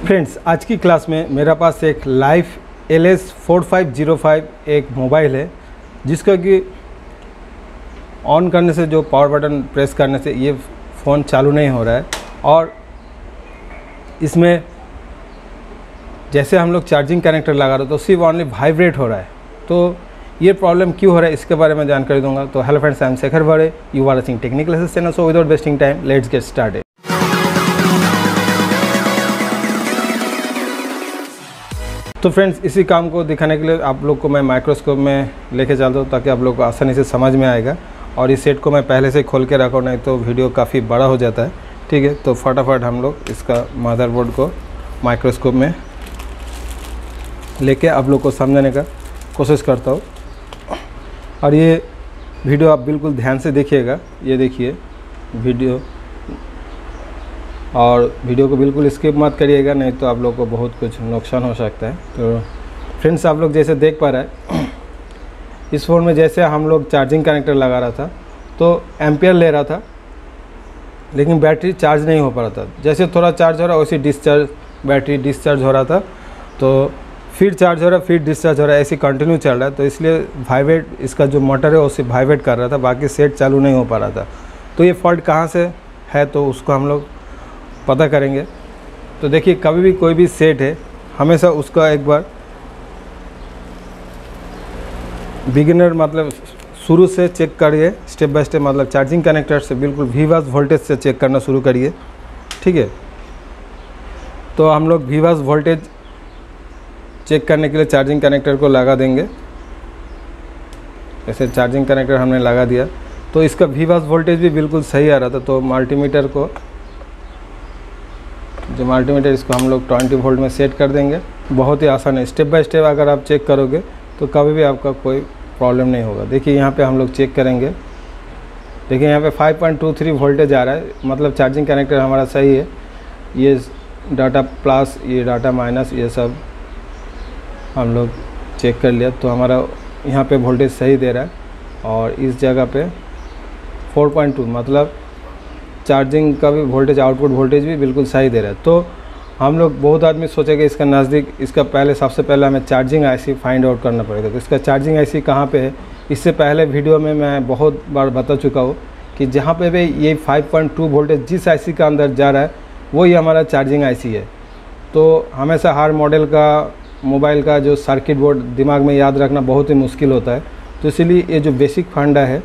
Friends, आज की class में मेरे पास एक लाइफ LS4505 एक मोबाइल है जिसका कि ऑन करने से जो पावर बटन प्रेस करने से ये फ़ोन चालू नहीं हो रहा है और इसमें जैसे हम लोग चार्जिंग कनेक्टर लगा रहे तो सिर्फ ओनली वाइब्रेट हो रहा है। तो ये प्रॉब्लम क्यों हो रहा है इसके बारे में जानकारी दूंगा। तो hello friends, I am Shekhar Bade, you are watching technical classes channel. So without wasting time let's get started. तो फ्रेंड्स, इसी काम को दिखाने के लिए आप लोग को मैं माइक्रोस्कोप में लेके चलता हूँ ताकि आप लोग को आसानी से समझ में आएगा। और इस सेट को मैं पहले से खोल के रखा, नहीं तो वीडियो काफ़ी बड़ा हो जाता है। ठीक है, तो फटाफट हम लोग इसका मदरबोर्ड को माइक्रोस्कोप में लेके आप लोग को समझाने का कोशिश करता हूँ। और ये वीडियो आप बिल्कुल ध्यान से देखिएगा। ये देखिए वीडियो, और वीडियो को बिल्कुल स्किप मत करिएगा, नहीं तो आप लोग को बहुत कुछ नुकसान हो सकता है। तो फ्रेंड्स, आप लोग जैसे देख पा रहे हैं इस फ़ोन में जैसे हम लोग चार्जिंग कनेक्टर लगा रहा था तो एम्पियर ले रहा था, लेकिन बैटरी चार्ज नहीं हो पा रहा था। जैसे थोड़ा चार्ज हो रहा वैसे बैटरी डिस्चार्ज हो रहा था, तो फिर चार्ज हो रहा फिर डिस्चार्ज हो रहा है, ऐसे कंटिन्यू चल रहा है। तो इसलिए वाइब्रेट, इसका जो मोटर है वो सिर्फ वाइब्रेट कर रहा था, बाकी सेट चालू नहीं हो पा रहा था। तो ये फॉल्ट कहाँ से है तो उसको हम लोग पता करेंगे। तो देखिए, कभी भी कोई भी सेट है हमेशा उसका एक बार बिगिनर मतलब शुरू से चेक करिए, स्टेप बाय स्टेप, मतलब चार्जिंग कनेक्टर से बिल्कुल VBUS वोल्टेज से चेक करना शुरू करिए। ठीक है, तो हम लोग VBUS वोल्टेज चेक करने के लिए चार्जिंग कनेक्टर को लगा देंगे। ऐसे चार्जिंग कनेक्टर हमने लगा दिया तो इसका VBUS वोल्टेज भी बिल्कुल सही आ रहा था। तो मल्टीमीटर को, जो मल्टीमीटर, इसको हम लोग 20 वोल्ट में सेट कर देंगे। बहुत ही आसान है, स्टेप बाय स्टेप अगर आप चेक करोगे तो कभी भी आपका कोई प्रॉब्लम नहीं होगा। देखिए यहाँ पे हम लोग चेक करेंगे। देखिए यहाँ पे 5.23 वोल्टेज आ रहा है, मतलब चार्जिंग कनेक्टर हमारा सही है। ये डाटा प्लस, ये डाटा माइनस, ये सब हम लोग चेक कर लिया। तो हमारा यहाँ पे वोल्टेज सही दे रहा है और इस जगह पे 4.2 मतलब चार्जिंग का भी वोल्टेज, आउटपुट वोल्टेज भी बिल्कुल सही दे रहा है। तो हम लोग, बहुत आदमी सोचेंगे इसका नज़दीक, इसका पहले सबसे पहले हमें चार्जिंग IC फाइंड आउट करना पड़ेगा। तो इसका चार्जिंग IC कहाँ पे है, इससे पहले वीडियो में मैं बहुत बार बता चुका हूँ कि जहाँ पे भी ये 5.2 वोल्टेज जिस IC का अंदर जा रहा है वही हमारा चार्जिंग IC है। तो हमेशा हर मॉडल का मोबाइल का जो सर्किट बोर्ड दिमाग में याद रखना बहुत ही मुश्किल होता है। तो इसीलिए ये जो बेसिक फंडा है,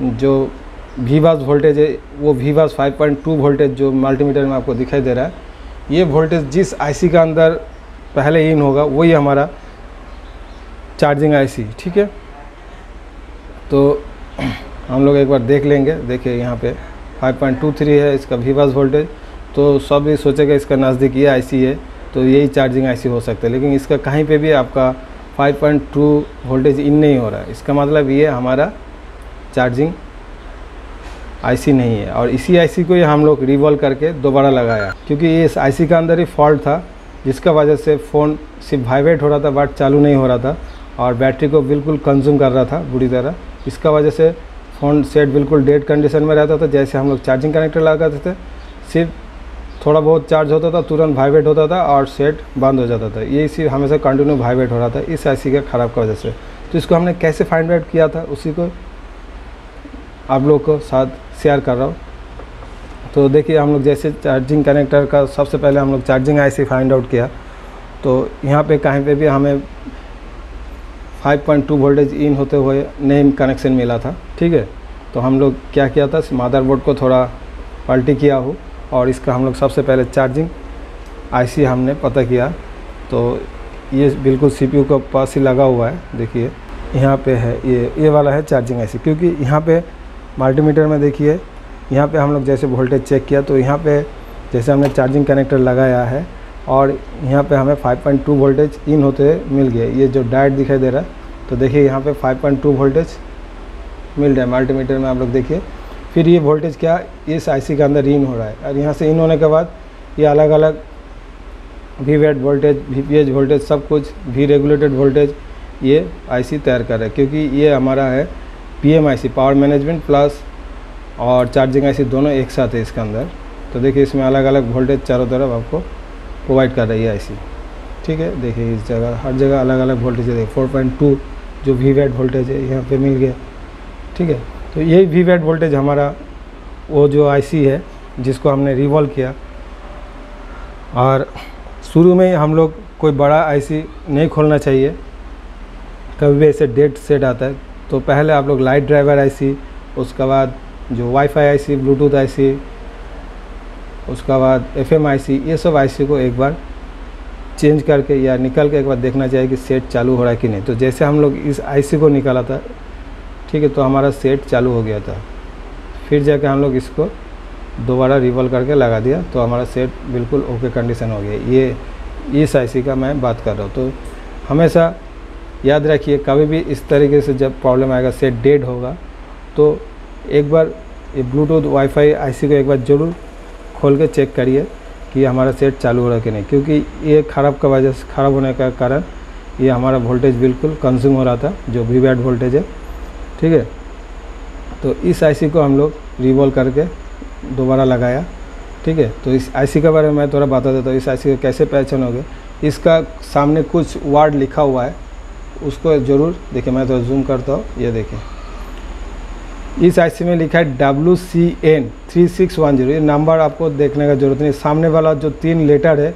जो VBUS वोल्टेज है, वो VBUS 5.2 वोल्टेज जो मल्टीमीटर में आपको दिखाई दे रहा है, ये वोल्टेज जिस IC का अंदर पहले इन होगा वही हमारा चार्जिंग IC। ठीक है, तो हम लोग एक बार देख लेंगे। देखिए यहाँ पे 5.23 है इसका VBUS वोल्टेज। तो सब ये सोचेगा इसका नज़दीक ये IC है तो यही चार्जिंग IC हो सकता है, लेकिन इसका कहीं पे भी आपका 5.2 वोल्टेज इन नहीं हो रहा है। इसका मतलब ये हमारा चार्जिंग IC नहीं है। और इसी IC को ही हम लोग रिवॉल्व करके दोबारा लगाया, क्योंकि ये इस IC का अंदर ही फॉल्ट था जिसका वजह से फ़ोन सिर्फ वाइब्रेट हो रहा था बट चालू नहीं हो रहा था और बैटरी को बिल्कुल कंज्यूम कर रहा था बुरी तरह। इसका वजह से फ़ोन सेट बिल्कुल डेड कंडीशन में रहता था। जैसे हम लोग चार्जिंग कनेक्टर लगाते थे, सिर्फ थोड़ा बहुत चार्ज होता था, तुरंत वाइब्रेट होता था और सेट बंद हो जाता था। ये सिर्फ हमेशा कंटिन्यू वाइब्रेट हो रहा था इस IC का ख़राब की वजह से। तो इसको हमने कैसे फाइंड आउट किया था उसी को आप लोग को साथ शेयर कर रहा हूँ। तो देखिए, हम लोग जैसे चार्जिंग कनेक्टर का सबसे पहले हम लोग चार्जिंग IC फाइंड आउट किया। तो यहाँ पे कहीं पे भी हमें 5.2 वोल्टेज इन होते हुए नहीं कनेक्शन मिला था। ठीक है, तो हम लोग क्या किया था, मदरबोर्ड को थोड़ा पलटी किया हो और इसका हम लोग सबसे पहले चार्जिंग IC हमने पता किया। तो ये बिल्कुल CPU के पास ही लगा हुआ है। देखिए यहाँ पे है, ये वाला है चार्जिंग IC, क्योंकि यहाँ पे मल्टीमीटर में देखिए यहाँ पे हम लोग जैसे वोल्टेज चेक किया तो यहाँ पे जैसे हमने चार्जिंग कनेक्टर लगाया है और यहाँ पे हमें 5.2 वोल्टेज इन होते मिल गया। ये जो डायोड दिखाई दे रहा है, तो देखिए यहाँ पे 5.2 वोल्टेज मिल रहा है मल्टीमीटर में। आप लोग देखिए, फिर ये वोल्टेज क्या इस IC के अंदर इन हो रहा है और यहाँ से इन होने के बाद ये अलग अलग VWAT वोल्टेज, VPH वोल्टेज, सब कुछ V रेगुलेटेड वोल्टेज ये IC तैयार कर रहा है, क्योंकि ये हमारा है PMIC, पावर मैनेजमेंट प्लस और चार्जिंग IC दोनों एक साथ है इसके अंदर। तो देखिए इसमें अलग अलग वोल्टेज चारों तरफ आपको प्रोवाइड कर रही है आईसी। ठीक है, देखिए इस जगह हर जगह अलग अलग वोल्टेज है। 4.2 जो VVAT वोल्टेज है यहाँ पे मिल गया। ठीक है, तो यही VVAT वोल्टेज हमारा वो जो आईसी है जिसको हमने रिवॉल्व किया। और शुरू में हम लोग कोई बड़ा आईसी नहीं खोलना चाहिए, कभी भी ऐसे डेड सेट आता है। तो पहले आप लोग लाइट ड्राइवर आईसी, उसके बाद जो वाईफाई आईसी, ब्लूटूथ आईसी, उसके बाद FM आईसी, ये सब आईसी को एक बार चेंज करके या निकल के एक बार देखना चाहिए कि सेट चालू हो रहा है कि नहीं। तो जैसे हम लोग इस आईसी को निकाला था, ठीक है, तो हमारा सेट चालू हो गया था। फिर जाके हम लोग इसको दोबारा रिवॉल्व करके लगा दिया तो हमारा सेट बिल्कुल ओके कंडीशन हो गया। ये इस आईसी का मैं बात कर रहा हूँ। तो हमेशा याद रखिए, कभी भी इस तरीके से जब प्रॉब्लम आएगा, सेट डेड होगा, तो एक बार ये ब्लूटूथ वाईफाई आईसी को एक बार ज़रूर खोल के चेक करिए कि हमारा सेट चालू हो रहा है कि नहीं, क्योंकि ये ख़राब होने का कारण ये हमारा वोल्टेज बिल्कुल कंज्यूम हो रहा था, जो VVAT वोल्टेज है। ठीक है, तो इस आईसी को हम लोग रिवॉल्व करके दोबारा लगाया। ठीक है, तो इस आईसी के बारे में मैं थोड़ा बता देता हूँ। इस आईसी को कैसे पहचानोगे, इसका सामने कुछ वर्ड लिखा हुआ है, उसको ज़रूर देखिए। मैं तो जूम करता हूँ, ये देखिए इस आईसी में लिखा है WCN 3610। ये नंबर आपको देखने का ज़रूरत नहीं, सामने वाला जो 3 लेटर है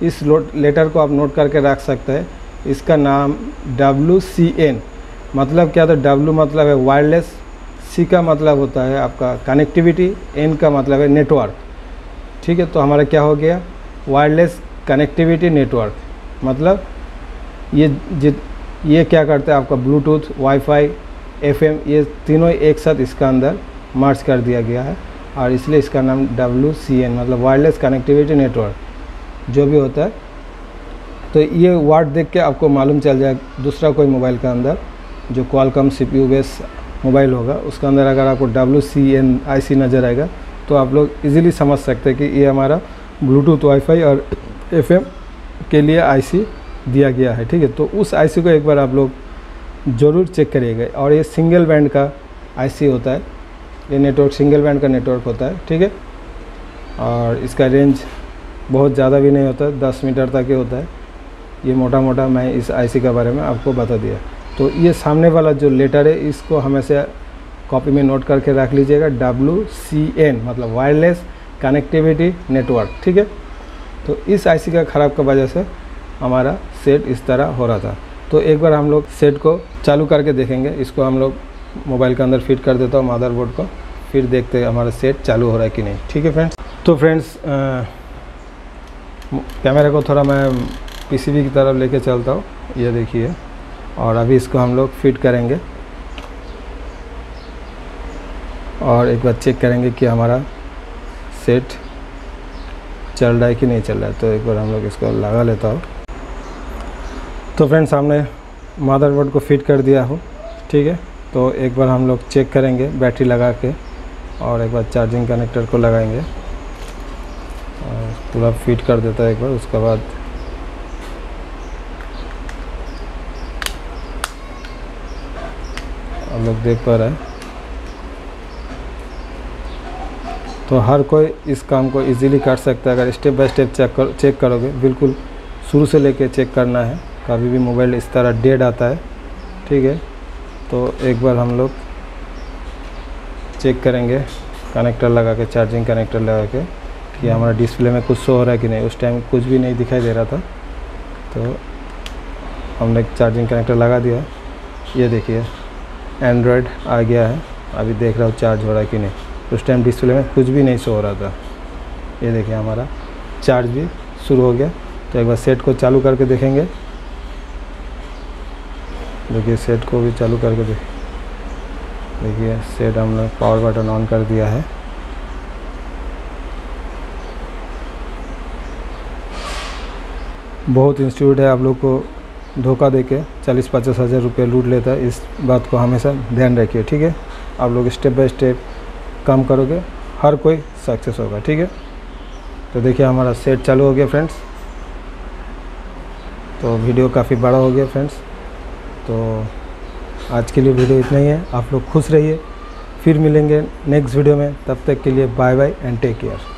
इस लेटर को आप नोट करके रख सकते हैं। इसका नाम WCN मतलब क्या, तो W मतलब है वायरलेस, C का मतलब होता है आपका कनेक्टिविटी, N का मतलब है नेटवर्क। ठीक है, तो हमारा क्या हो गया, वायरलेस कनेक्टिविटी नेटवर्क। मतलब ये क्या करता है, आपका ब्लूटूथ, वाईफाई, FM, ये तीनों एक साथ इसका अंदर मर्ज कर दिया गया है, और इसलिए इसका नाम WCN मतलब वायरलेस कनेक्टिविटी नेटवर्क जो भी होता है। तो ये वर्ड देख के आपको मालूम चल जाए, दूसरा कोई मोबाइल का अंदर जो क्वालकॉम CPU बेस मोबाइल होगा उसका अंदर अगर आपको WCN आईसी नज़र आएगा तो आप लोग इजीली समझ सकते हैं कि ये हमारा ब्लूटूथ, वाईफाई और FM के लिए आईसी दिया गया है। ठीक है, तो उस आईसी को एक बार आप लोग ज़रूर चेक करिएगा। और ये सिंगल बैंड का आईसी होता है, ये नेटवर्क सिंगल बैंड का नेटवर्क होता है। ठीक है, और इसका रेंज बहुत ज़्यादा भी नहीं होता है, 10 मीटर तक ही होता है। ये मोटा मोटा मैं इस आईसी के बारे में आपको बता दिया। तो ये सामने वाला जो लेटर है इसको हमेशा कॉपी में नोट करके रख लीजिएगा, WCN मतलब वायरलेस कनेक्टिविटी नेटवर्क। ठीक है, तो इस आईसी का ख़राब की वजह से हमारा सेट इस तरह हो रहा था। तो एक बार हम लोग सेट को चालू करके देखेंगे। इसको हम लोग मोबाइल के अंदर फिट कर देता हूँ मदरबोर्ड को, फिर देखते हैं हमारा सेट चालू हो रहा है कि नहीं। ठीक है फ्रेंड्स, तो फ्रेंड्स कैमरे को थोड़ा मैं PCB की तरफ लेके चलता हूँ, ये देखिए। और अभी इसको हम लोग फिट करेंगे और एक बार चेक करेंगे कि हमारा सेट चल रहा है कि नहीं चल रहा है। तो एक बार हम लोग इसको लगा लेता हूँ। तो फ्रेंड्स हमने मदरबोर्ड को फिट कर दिया हो। ठीक है, तो एक बार हम लोग चेक करेंगे बैटरी लगा के, और एक बार चार्जिंग कनेक्टर को लगाएंगे और पूरा फिट कर देता है एक बार। उसके बाद हम लोग देख पा रहे हैं। तो हर कोई इस काम को इजीली कर सकता है अगर स्टेप बाय स्टेप चेक करोगे। बिल्कुल शुरू से लेके चेक करना है, कभी भी मोबाइल इस तरह डेड आता है। ठीक है, तो एक बार हम लोग चेक करेंगे कनेक्टर लगा के, चार्जिंग कनेक्टर लगा के, कि हमारा डिस्प्ले में कुछ शो हो रहा है कि नहीं। उस टाइम कुछ भी नहीं दिखाई दे रहा था, तो हमने चार्जिंग कनेक्टर लगा दिया। ये देखिए एंड्रॉयड आ गया है, अभी देख रहा हूँ चार्ज हो रहा है कि नहीं। उस टाइम डिस्प्ले में कुछ भी नहीं शो हो रहा था। ये देखिए हमारा चार्ज भी शुरू हो गया। तो एक बार सेट को चालू करके देखेंगे। देखिए सेट को भी चालू करके देखिए सेट हमने पावर बटन ऑन कर दिया है। बहुत इंस्टीट्यूट है आप लोग को धोखा देके 40-50 हज़ार रुपये लूट लेता है, इस बात को हमेशा ध्यान रखिए। ठीक है, आप लोग स्टेप बाय स्टेप काम करोगे, हर कोई सक्सेस होगा। ठीक है, तो देखिए हमारा सेट चालू हो गया फ्रेंड्स। तो वीडियो काफ़ी बड़ा हो गया फ्रेंड्स, तो आज के लिए वीडियो इतना ही है। आप लोग खुश रहिए, फिर मिलेंगे नेक्स्ट वीडियो में। तब तक के लिए bye bye and take care.